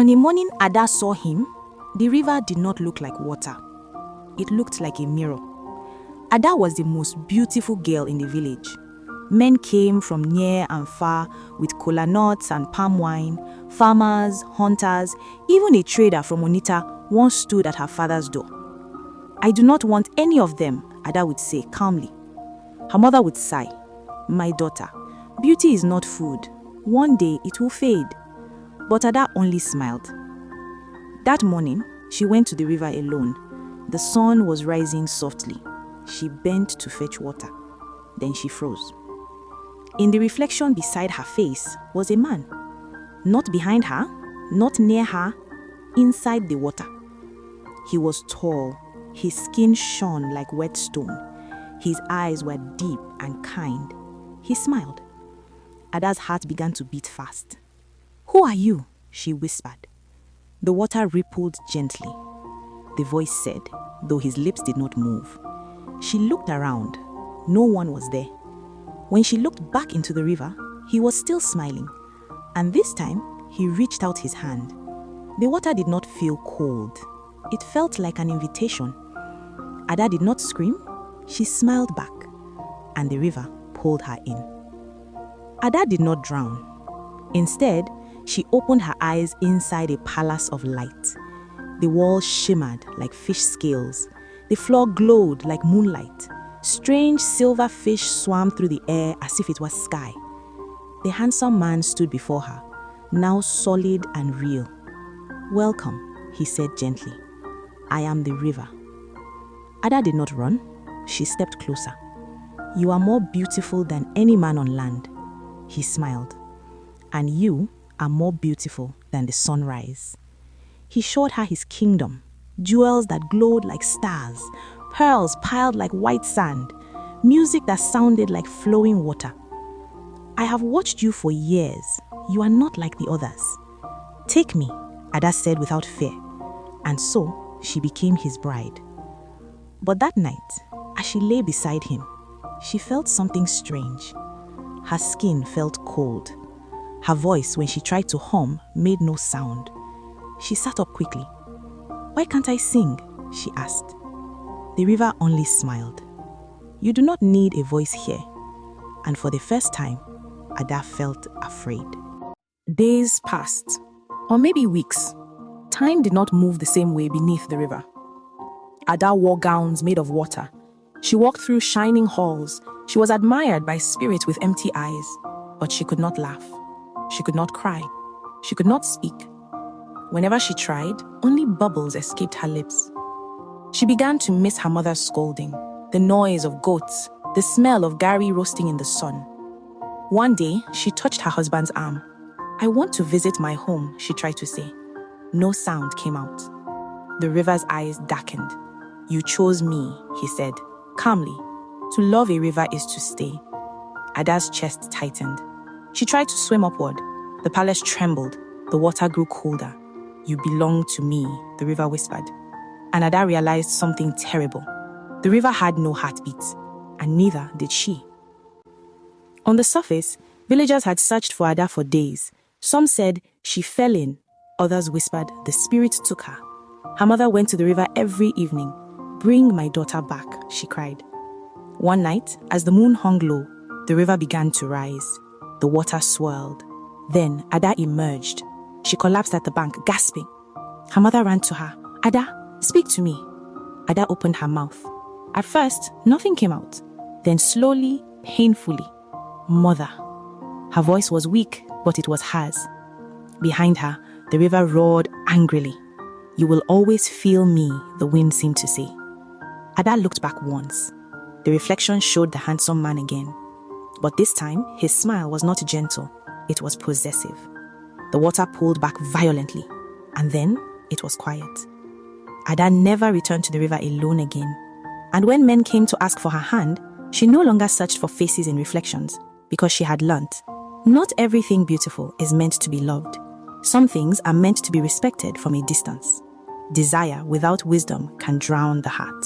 On a morning Ada saw him, the river did not look like water. It looked like a mirror. Ada was the most beautiful girl in the village. Men came from near and far with kola nuts and palm wine. Farmers, hunters, even a trader from Onita once stood at her father's door. "I do not want any of them," Ada would say calmly. Her mother would sigh, "My daughter, beauty is not food. One day it will fade." But Ada only smiled. That morning, she went to the river alone. The sun was rising softly. She bent to fetch water. Then she froze. In the reflection beside her face was a man. Not behind her, not near her, inside the water. He was tall. His skin shone like wet stone. His eyes were deep and kind. He smiled. Ada's heart began to beat fast. "Who are you?" she whispered. The water rippled gently. The voice said, though his lips did not move. She looked around. No one was there. When she looked back into the river, he was still smiling. And this time, he reached out his hand. The water did not feel cold. It felt like an invitation. Ada did not scream. She smiled back. And the river pulled her in. Ada did not drown. Instead, she opened her eyes inside a palace of light. The walls shimmered like fish scales. The floor glowed like moonlight. Strange silver fish swam through the air as if it was sky. The handsome man stood before her, now solid and real. "Welcome," he said gently. "I am the river." Ada did not run. She stepped closer. "You are more beautiful than any man on land," he smiled. "And you are more beautiful than the sunrise." He showed her his kingdom, jewels that glowed like stars, pearls piled like white sand, music that sounded like flowing water. "I have watched you for years. You are not like the others. Take me," Ada said without fear. And so she became his bride. But that night, as she lay beside him, she felt something strange. Her skin felt cold. Her voice, when she tried to hum, made no sound. She sat up quickly. "Why can't I sing?" she asked. The river only smiled. "You do not need a voice here." And for the first time, Ada felt afraid. Days passed, or maybe weeks. Time did not move the same way beneath the river. Ada wore gowns made of water. She walked through shining halls. She was admired by spirits with empty eyes, but she could not laugh. She could not cry. She could not speak. Whenever she tried, only bubbles escaped her lips. She began to miss her mother's scolding, the noise of goats, the smell of gari roasting in the sun. One day, she touched her husband's arm. "I want to visit my home," she tried to say. No sound came out. The river's eyes darkened. "You chose me," he said, calmly. "To love a river is to stay." Ada's chest tightened. She tried to swim upward. The palace trembled. The water grew colder. "You belong to me," the river whispered. And Ada realized something terrible. The river had no heartbeat, and neither did she. On the surface, villagers had searched for Ada for days. Some said she fell in. Others whispered the spirit took her. Her mother went to the river every evening. "Bring my daughter back," she cried. One night, as the moon hung low, the river began to rise. The water swirled. Then Ada emerged. She collapsed at the bank, gasping. Her mother ran to her. "Ada, speak to me." Ada opened her mouth. At first, nothing came out. Then slowly, painfully, "Mother." Her voice was weak, but it was hers. Behind her, the river roared angrily. "You will always feel me," the wind seemed to say. Ada looked back once. The reflection showed the handsome man again. But this time, his smile was not gentle. It was possessive. The water pulled back violently, and then it was quiet. Ada never returned to the river alone again. And when men came to ask for her hand, she no longer searched for faces in reflections, because she had learnt, not everything beautiful is meant to be loved. Some things are meant to be respected from a distance. Desire without wisdom can drown the heart.